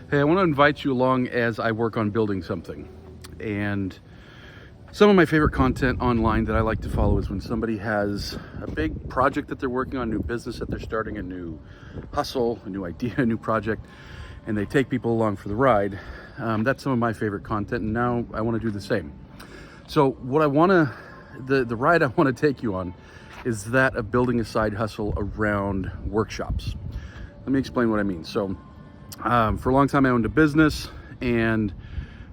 Hey, I want to invite you along as I work on building something. And some of my favorite content online that I like to follow is when somebody has a big project that they're working on, a new business that they're starting, a new hustle, a new idea, a new project, and they take people along for the ride. That's some of my favorite content, and now I want to do the same. So what I want to, the ride I want to take you on is that of building a side hustle around workshops. Let me explain what I mean. So for a long time I owned a business, and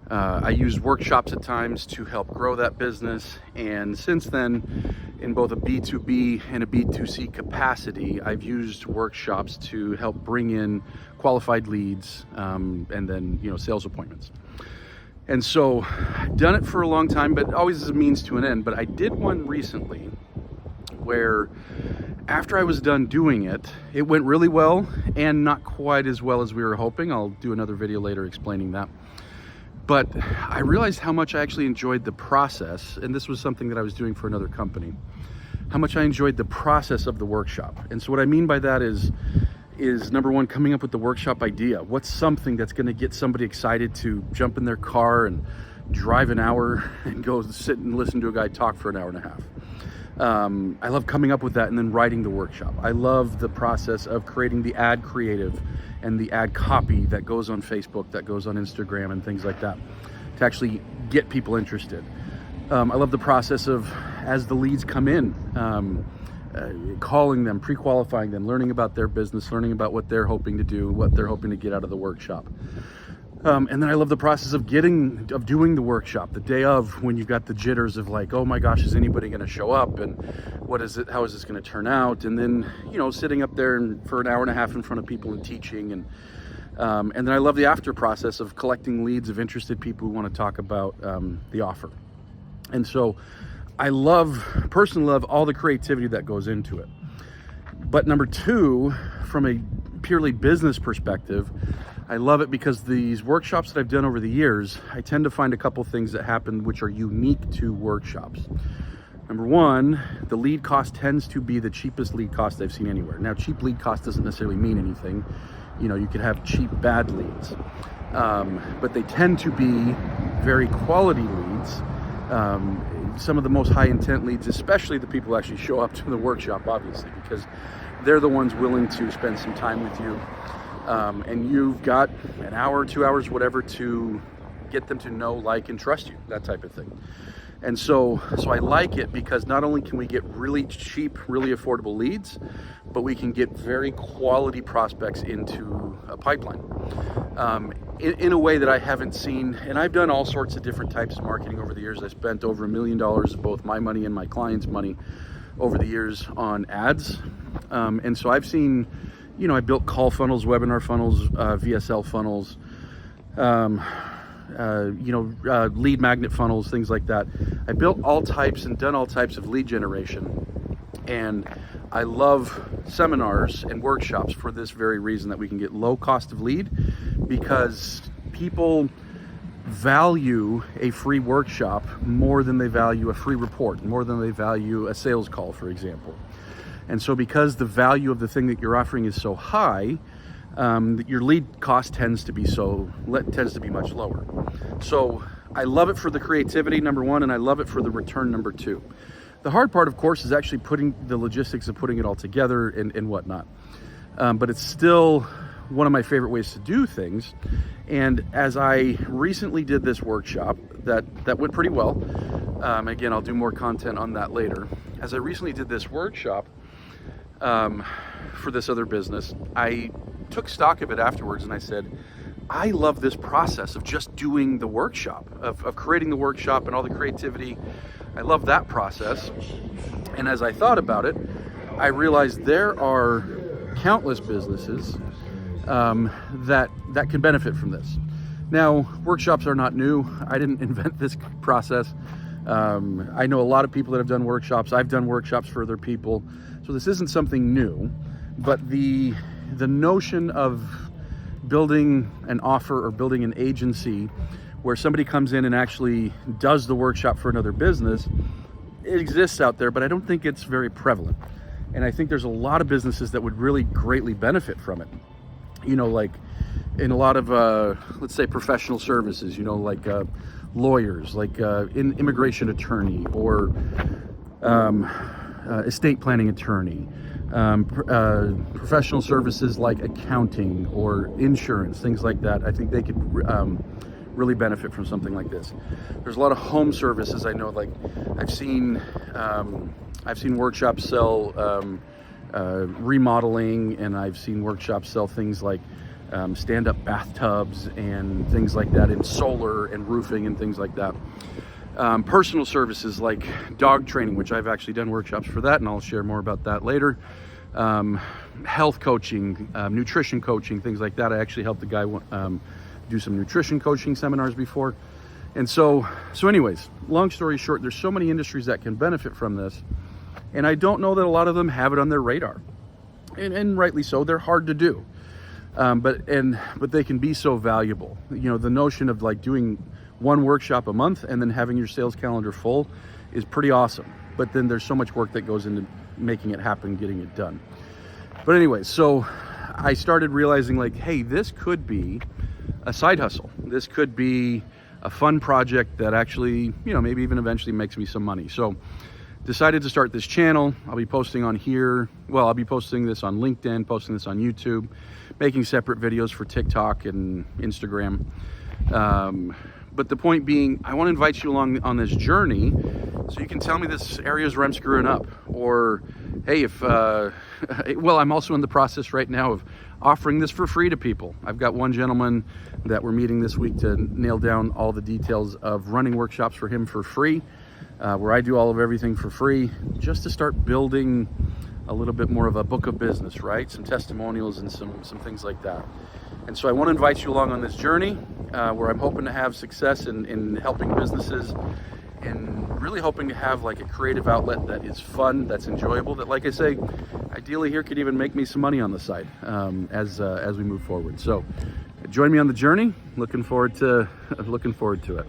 I used workshops at times to help grow that business. And since then, in both a B2B and a B2C capacity, I've used workshops to help bring in qualified leads and then, sales appointments. And so I've done it for a long time, but always as a means to an end. But I did one recently where after I was done doing it, it went really well and not quite as well as we were hoping. I'll do another video later explaining that. But I realized how much I actually enjoyed the process, and this was something that I was doing for another company, how much I enjoyed the process of the workshop. And so what I mean by that is number one, coming up with the workshop idea. What's something that's gonna get somebody excited to jump in their car and drive an hour and go sit and listen to a guy talk for an hour and a half. I love coming up with that and then writing the workshop. I love the process of creating the ad creative and the ad copy that goes on Facebook, that goes on Instagram and things like that to actually get people interested. I love the process of, as the leads come in, calling them, pre-qualifying them, learning about their business, learning about what they're hoping to do, what they're hoping to get out of the workshop. And then I love the process of doing the workshop, the day of, when you've got the jitters of like, oh my gosh, is anybody going to show up? And how is this going to turn out? And then, sitting up there for an hour and a half in front of people and teaching. And then I love the after process of collecting leads of interested people who want to talk about the offer. And so I personally love all the creativity that goes into it. But number two, from a purely business perspective, I love it because these workshops that I've done over the years, I tend to find a couple things that happen which are unique to workshops. Number one, the lead cost tends to be the cheapest lead cost I've seen anywhere. Now, cheap lead cost doesn't necessarily mean anything. You could have cheap bad leads, but they tend to be very quality leads. Some of the most high intent leads, especially the people who actually show up to the workshop, obviously, because they're the ones willing to spend some time with you. And you've got an hour, 2 hours, whatever, to get them to know, like, and trust you, that type of thing. And so I like it because not only can we get really cheap, really affordable leads, but we can get very quality prospects into a pipeline in a way that I haven't seen. And I've done all sorts of different types of marketing over the years. I spent over $1 million of both my money and my clients' money over the years on ads. And so I've seen, I built call funnels, webinar funnels, VSL funnels, lead magnet funnels, things like that. I built all types and done all types of lead generation. And I love seminars and workshops for this very reason, that we can get low cost of lead, because people value a free workshop more than they value a free report, more than they value a sales call, for example. And so because the value of the thing that you're offering is so high, your lead cost tends to be much lower. So I love it for the creativity, number one, and I love it for the return, number two. The hard part, of course, is actually putting the logistics of putting it all together and whatnot. But it's still one of my favorite ways to do things. And as I recently did this workshop, that went pretty well. Again, I'll do more content on that later. As I recently did this workshop for this other business, I took stock of it afterwards and I said, I love this process of just doing the workshop, of creating the workshop and all the creativity. I love that process. And as I thought about it, I realized there are countless businesses that can benefit from this. Now, workshops are not new. I didn't invent this process. I know a lot of people that have done workshops. I've done workshops for other people. So this isn't something new, but the notion of building an offer or building an agency where somebody comes in and actually does the workshop for another business, it exists out there, but I don't think it's very prevalent. And I think there's a lot of businesses that would really greatly benefit from it. in a lot of, let's say, professional services, you know, like lawyers, like in immigration attorney, or estate planning attorney, professional services like accounting or insurance, things like that. I think they could really benefit from something like this. There's a lot of home services. I know, like I've seen workshops sell remodeling, and I've seen workshops sell things like stand-up bathtubs and things like that, in solar and roofing and things like that. Personal services like dog training, which I've actually done workshops for that, and I'll share more about that later. Health coaching, nutrition coaching, things like that. I actually helped a guy do some nutrition coaching seminars before. And so anyways, long story short, there's so many industries that can benefit from this, and I don't know that a lot of them have it on their radar, and rightly so. They're hard to do, but they can be so valuable. You know, the notion of like doing one workshop a month and then having your sales calendar full is pretty awesome, but then there's so much work that goes into making it happen, getting it done. But anyway, so I started realizing, like, hey, this could be a side hustle. This could be a fun project that actually, you know, maybe even eventually makes me some money. So decided to start this channel. I'll be posting on here. Well, I'll be posting this on LinkedIn, posting this on YouTube, making separate videos for TikTok and Instagram. But the point being, I want to invite you along on this journey so you can tell me this areas where I'm screwing up. Or, hey, well, I'm also in the process right now of offering this for free to people. I've got one gentleman that we're meeting this week to nail down all the details of running workshops for him for free, where I do all of everything for free, just to start building a little bit more of a book of business, right? Some testimonials and some things like that. And so I want to invite you along on this journey where I'm hoping to have success in helping businesses, and really hoping to have like a creative outlet that is fun, that's enjoyable, that, like I say, ideally here could even make me some money on the side as we move forward. So join me on the journey. Looking forward to it.